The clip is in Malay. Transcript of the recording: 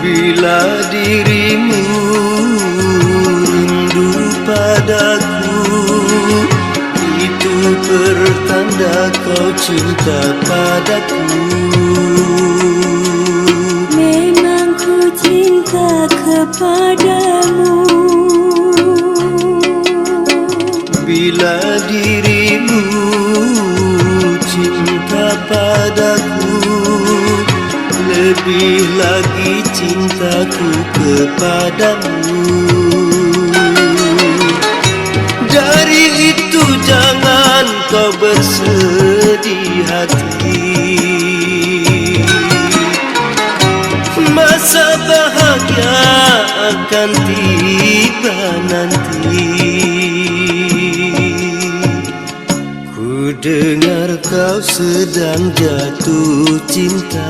Bila dirimu rindu padaku, itu pertanda kau cinta padaku. Memang ku cinta kepadamu. Bila dirimu cinta padaku, lebih lagi cintaku kepadamu. Dari itu jangan kau bersedih hati, masa bahagia akan tiba nanti. Ku dengar kau sedang jatuh cinta.